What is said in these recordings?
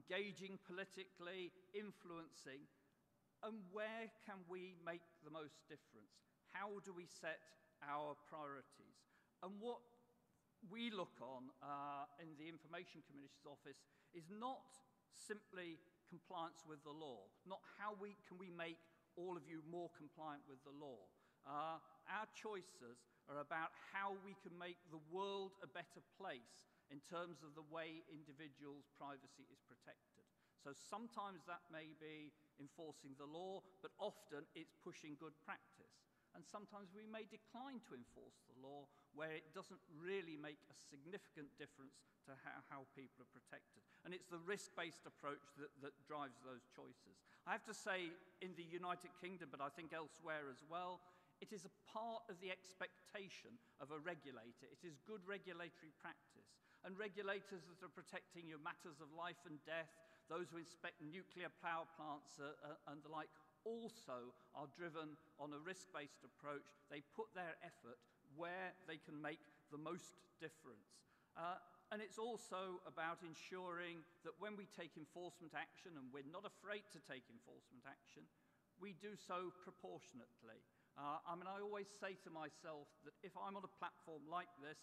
engaging politically, influencing, and where can we make the most difference? How do we set our priorities? And what we look on in the Information Commissioner's Office is not simply compliance with the law, not how can we make all of you more compliant with the law. Our choices are about how we can make the world a better place in terms of the way individuals' privacy is protected. So sometimes that may be enforcing the law, but often it's pushing good practice. And sometimes we may decline to enforce the law where it doesn't really make a significant difference to how people are protected. And it's the risk-based approach that drives those choices. I have to say, in the United Kingdom, but I think elsewhere as well, it is a part of the expectation of a regulator. It is good regulatory practice. And regulators that are protecting your matters of life and death, those who inspect nuclear power plants and the like, also are driven on a risk-based approach. They put their effort where they can make the most difference. And it's also about ensuring that when we take enforcement action, and we're not afraid to take enforcement action, we do so proportionately. I mean, I always say to myself that if I'm on a platform like this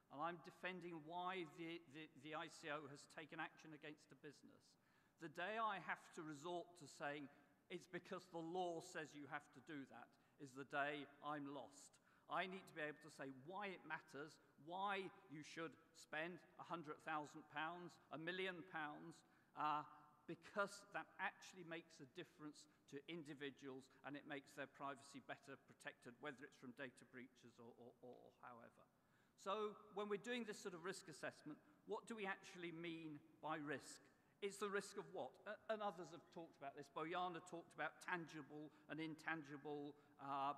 and I'm defending why the ICO has taken action against a business, the day I have to resort to saying it's because the law says you have to do that is the day I'm lost. I need to be able to say why it matters, why you should spend £100,000, £1 million, because that actually makes a difference to individuals and it makes their privacy better protected, whether it's from data breaches or however. So when we're doing this sort of risk assessment, what do we actually mean by risk? It's the risk of what? And others have talked about this. Bojana talked about tangible and intangible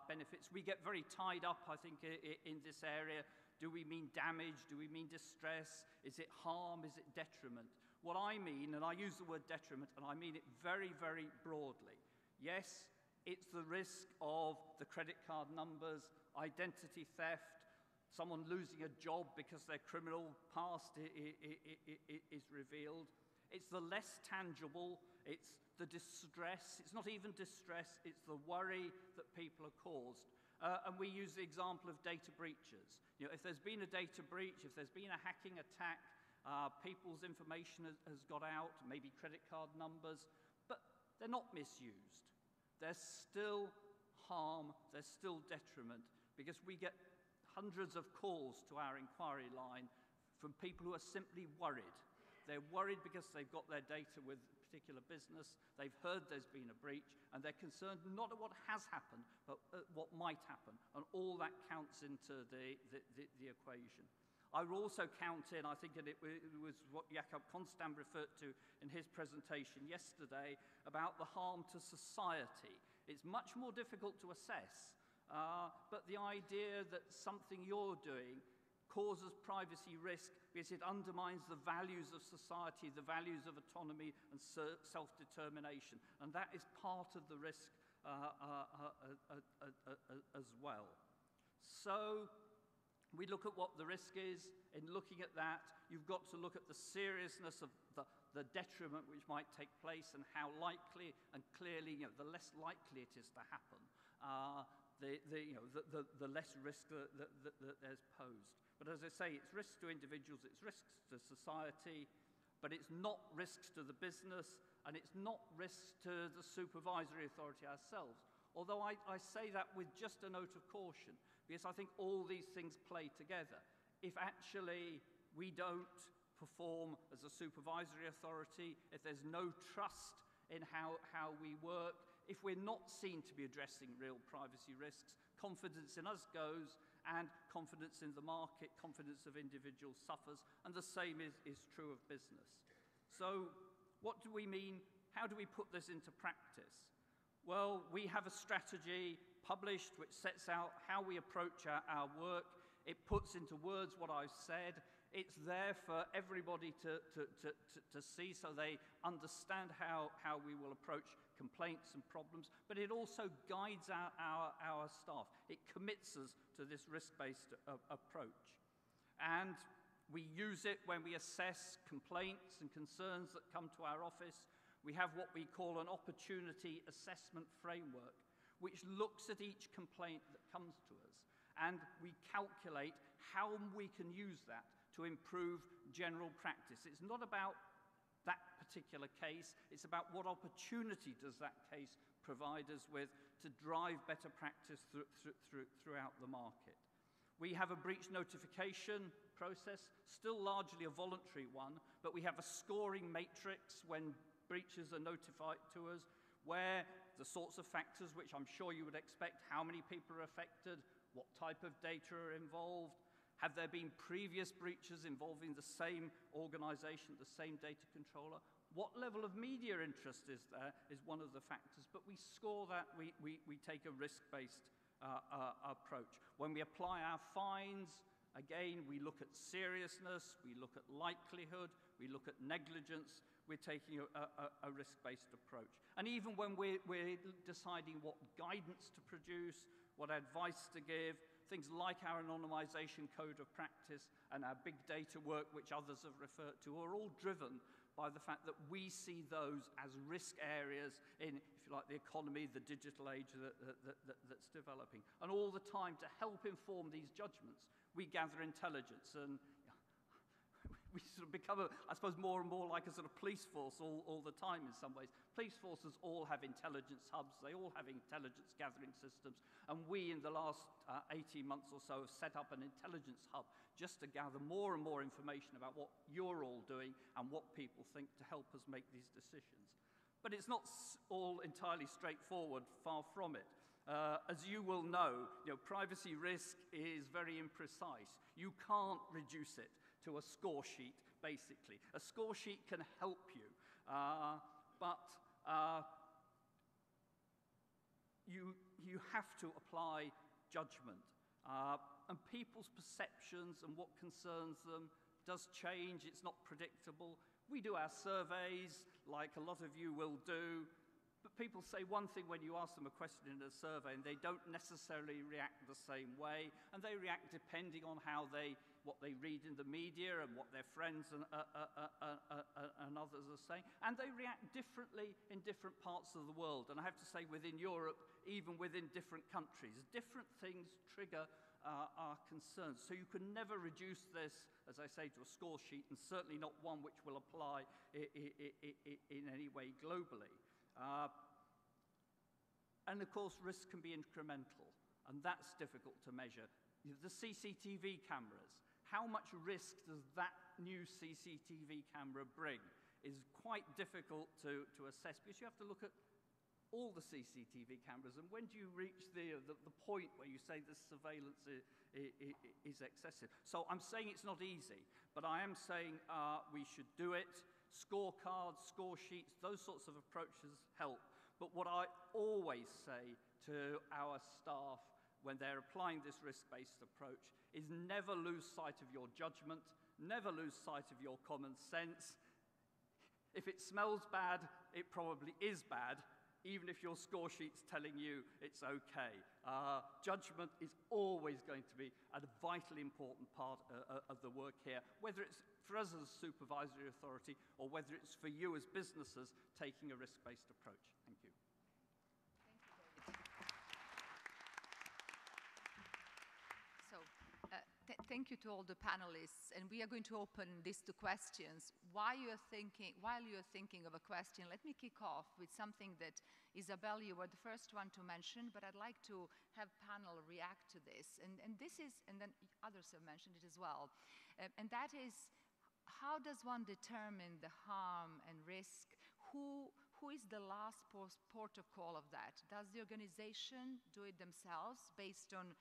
benefits. We get very tied up, I think, in this area. Do we mean damage? Do we mean distress? Is it harm? Is it detriment? What I mean, and I use the word detriment, and I mean it very, very broadly. Yes, it's the risk of the credit card numbers, identity theft, someone losing a job because their criminal past is revealed. It's the less tangible, it's the distress, it's not even distress, it's the worry that people are caused. And we use the example of data breaches. You know, if there's been a data breach, if there's been a hacking attack, people's information has got out, maybe credit card numbers, but they're not misused. There's still harm, there's still detriment, because we get hundreds of calls to our inquiry line from people who are simply worried. They're worried because they've got their data with a particular business, they've heard there's been a breach, and they're concerned not at what has happened, but what might happen. And all that counts into the equation. I would also count in, I think it was what Jakob Constam referred to in his presentation yesterday, about the harm to society. It's much more difficult to assess, but the idea that something you're doing causes privacy risk because it undermines the values of society, the values of autonomy and self-determination. And that is part of the risk as well. So we look at what the risk is. In looking at that, you've got to look at the seriousness of the detriment which might take place and how likely and clearly, the less likely it is to happen, the less risk that there's posed. But as I say, it's risks to individuals, it's risks to society, but it's not risks to the business, and it's not risks to the supervisory authority ourselves. Although I say that with just a note of caution, because I think all these things play together. If actually we don't perform as a supervisory authority, if there's no trust in how we work, if we're not seen to be addressing real privacy risks, confidence in us goes, and confidence in the market, confidence of individuals suffers, and the same is true of business. So what do we mean? How do we put this into practice? Well, we have a strategy published which sets out how we approach our work. It puts into words what I've said. It's there for everybody to see so they understand how we will approach complaints and problems, but it also guides our staff. It commits us to this risk-based approach. And We use it when we assess complaints and concerns that come to our office. We have what we call an opportunity assessment framework, which looks at each complaint that comes to us, and we calculate how we can use that to improve general practice. It's not about that particular case, it's about what opportunity does that case provide us with to drive better practice throughout the market. We have a breach notification process, still largely a voluntary one, but we have a scoring matrix when breaches are notified to us, where the sorts of factors which I'm sure you would expect, how many people are affected, what type of data are involved, have there been previous breaches involving the same organization, the same data controller, what level of media interest is there is one of the factors, but we score that, we take a risk-based approach. When we apply our fines, again, we look at seriousness, we look at likelihood, we look at negligence. We're taking a risk-based approach. And even when we're deciding what guidance to produce, what advice to give, things like our anonymization code of practice and our big data work, which others have referred to, are all driven by the fact that we see those as risk areas in, if you like, the economy, the digital age that's developing. And all the time, to help inform these judgments, we gather intelligence, and we sort of become, I suppose, more and more like a sort of police force all the time in some ways. Police forces all have intelligence hubs, they all have intelligence gathering systems, and we in the last 18 months or so have set up an intelligence hub just to gather more and more information about what you're all doing and what people think to help us make these decisions. But it's not all entirely straightforward, far from it. As you will know, privacy risk is very imprecise. You can't reduce it to a score sheet, basically. A score sheet can help you, but you have to apply judgment. And people's perceptions and what concerns them does change. It's not predictable. We do our surveys, like a lot of you will do, but people say one thing when you ask them a question in a survey, and they don't necessarily react the same way, and they react depending on what they read in the media and what their friends and others are saying, and they react differently in different parts of the world. And I have to say, within Europe, even within different countries, different things trigger our concerns. So you can never reduce this, as I say, to a score sheet, and certainly not one which will apply in any way globally. And of course, risk can be incremental, and that's difficult to measure. The CCTV cameras, how much risk does that new CCTV camera bring is quite difficult to assess, because you have to look at all the CCTV cameras, and when do you reach the point where you say this surveillance is excessive? So I'm saying it's not easy, but I am saying we should do it. Scorecards, score sheets, those sorts of approaches help. But what I always say to our staff when they're applying this risk-based approach is never lose sight of your judgment, never lose sight of your common sense. If it smells bad, it probably is bad, even if your score sheet's telling you it's okay. Judgment is always going to be a vitally important part of the work here, whether it's for us as supervisory authority or whether it's for you as businesses taking a risk-based approach. Thank you. Thank you to all the panelists, and we are going to open this to questions. While you're thinking of a question, let me kick off with something that Isabel, you were the first one to mention, but I'd like to have panel react to this. And this is, and then others have mentioned it as well, and that is, how does one determine the harm and risk? Who is the last port of call of that? Does the organization do it themselves based on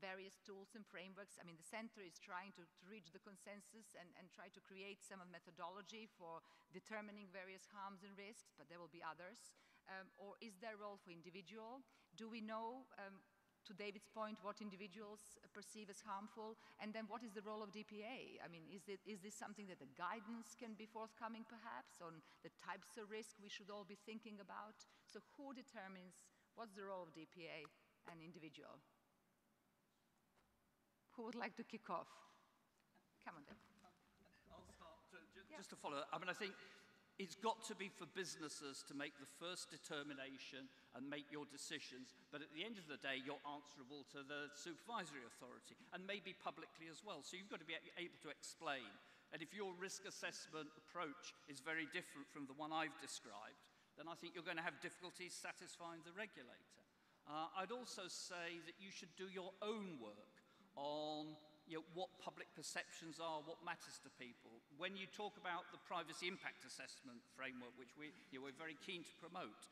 various tools and frameworks? I mean, the center is trying to reach the consensus and try to create some methodology for determining various harms and risks, but there will be others. Or is there a role for individual? Do we know, to David's point, what individuals perceive as harmful? And then what is the role of DPA? I mean, is this something that the guidance can be forthcoming, perhaps, on the types of risk we should all be thinking about? So who determines what's the role of DPA and individual? Who would like to kick off? Come on, then. just to follow, I mean, I think it's got to be for businesses to make the first determination and make your decisions, but at the end of the day, you're answerable to the supervisory authority, and maybe publicly as well. So you've got to be able to explain. And if your risk assessment approach is very different from the one I've described, then I think you're going to have difficulties satisfying the regulator. I'd also say that you should do your own work on what public perceptions are, what matters to people. When you talk about the privacy impact assessment framework, which we're very keen to promote,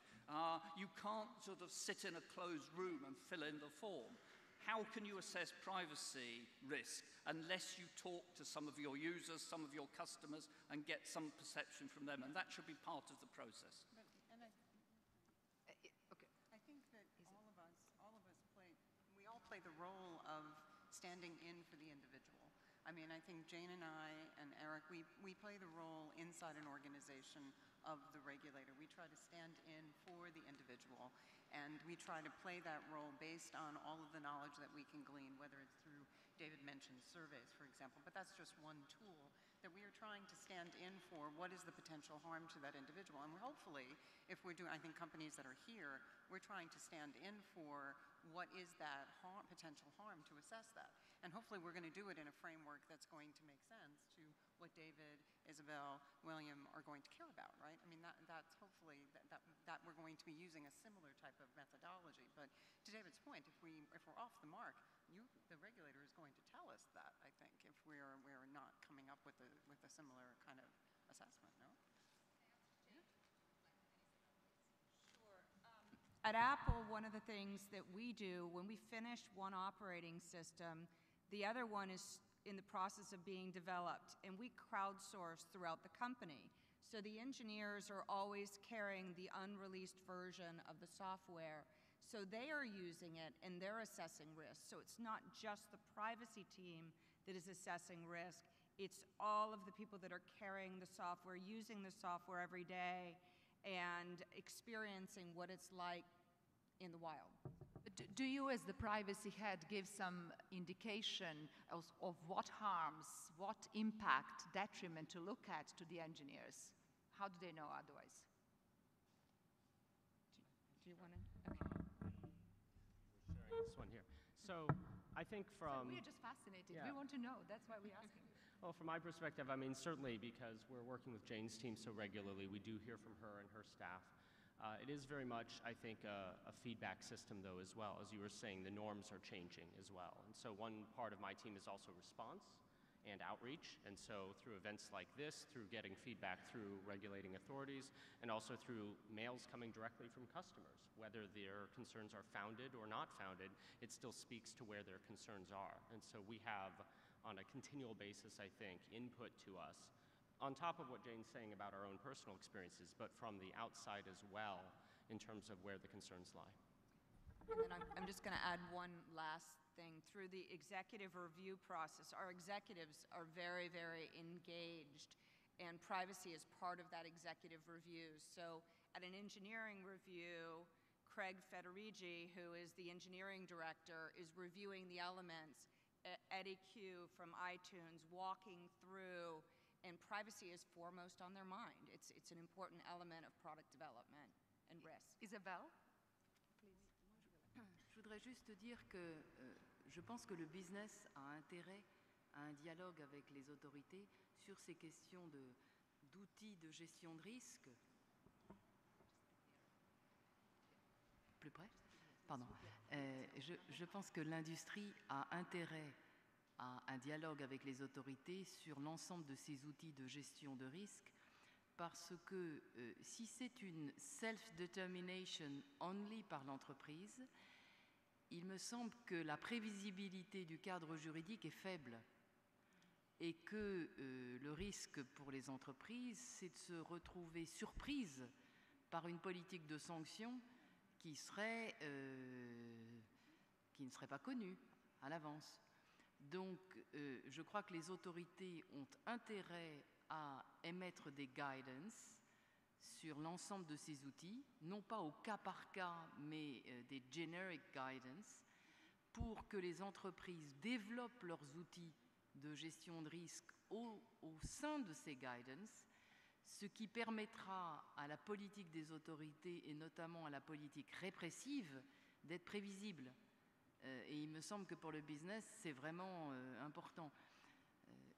you can't sort of sit in a closed room and fill in the form. How can you assess privacy risk unless you talk to some of your users, some of your customers, and get some perception from them? And that should be part of the process. I think that we all play the role of standing in for the individual. I mean, I think Jane and I and Eric, we play the role inside an organization of the regulator. We try to stand in for the individual, and we try to play that role based on all of the knowledge that we can glean, whether it's through, David mentioned surveys, for example, but that's just one tool that we are trying to stand in for. What is the potential harm to that individual? And hopefully, if we're doing, I think companies that are here, we're trying to stand in for what is that potential harm, to assess that. And hopefully we're going to do it in a framework that's going to make sense to what David, Isabel, William are going to care about, right? I mean, that's hopefully that we're going to be using a similar type of methodology. But to David's point, if we're off the mark, the regulator is going to tell us that, I think, if we're not coming up with a similar kind of assessment, no? At Apple, one of the things that we do when we finish one operating system, the other one is in the process of being developed, and we crowdsource throughout the company. So the engineers are always carrying the unreleased version of the software. So they are using it and they're assessing risk. So it's not just the privacy team that is assessing risk, it's all of the people that are carrying the software, using the software every day, and experiencing what it's like in the wild. Do you, as the privacy head, give some indication of what harms, what impact, detriment to look at to the engineers? How do they know otherwise? Do you want to? Okay. We're sharing this one here. So I think from... So we are just fascinated. Yeah. We want to know. That's why we're asking. Well, from my perspective, I mean, certainly because we're working with Jane's team so regularly, we do hear from her and her staff. It is very much, I think, a feedback system, though, as well. As you were saying, the norms are changing as well. And so one part of my team is also response and outreach. And so through events like this, through getting feedback through regulating authorities, and also through mails coming directly from customers, whether their concerns are founded or not founded, it still speaks to where their concerns are. And so we have, on a continual basis, I think, input to us, on top of what Jane's saying about our own personal experiences, but from the outside as well, in terms of where the concerns lie. And then I'm just going to add one last thing. Through the executive review process, our executives are very, very engaged, and privacy is part of that executive review. So at an engineering review, Craig Federici, who is the engineering director, is reviewing the elements. Eddie Q from iTunes walking through, and privacy is foremost on their mind. It's an important element of product development and risk. Isabelle? Je voudrais juste dire que je pense que le business a intérêt à un dialogue avec les autorités sur ces questions d'outils de gestion de risque. Plus près? Pardon. Je pense que l'industrie a intérêt à un dialogue avec les autorités sur l'ensemble de ces outils de gestion de risque, parce que si c'est une self-determination only par l'entreprise, il me semble que la prévisibilité du cadre juridique est faible et que le risque pour les entreprises, c'est de se retrouver surprise par une politique de sanctions qui ne serait pas connue à l'avance. Donc, je crois que les autorités ont intérêt à émettre des guidance sur l'ensemble de ces outils, non pas au cas par cas, mais des generic guidance, pour que les entreprises développent leurs outils de gestion de risque au sein de ces guidance, ce qui permettra à la politique des autorités et notamment à la politique répressive d'être prévisible. Et il me semble que pour le business, c'est vraiment important.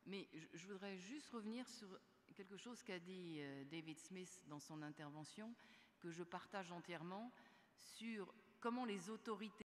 Mais je voudrais juste revenir sur quelque chose qu'a dit David Smith dans son intervention, que je partage entièrement, sur comment les autorités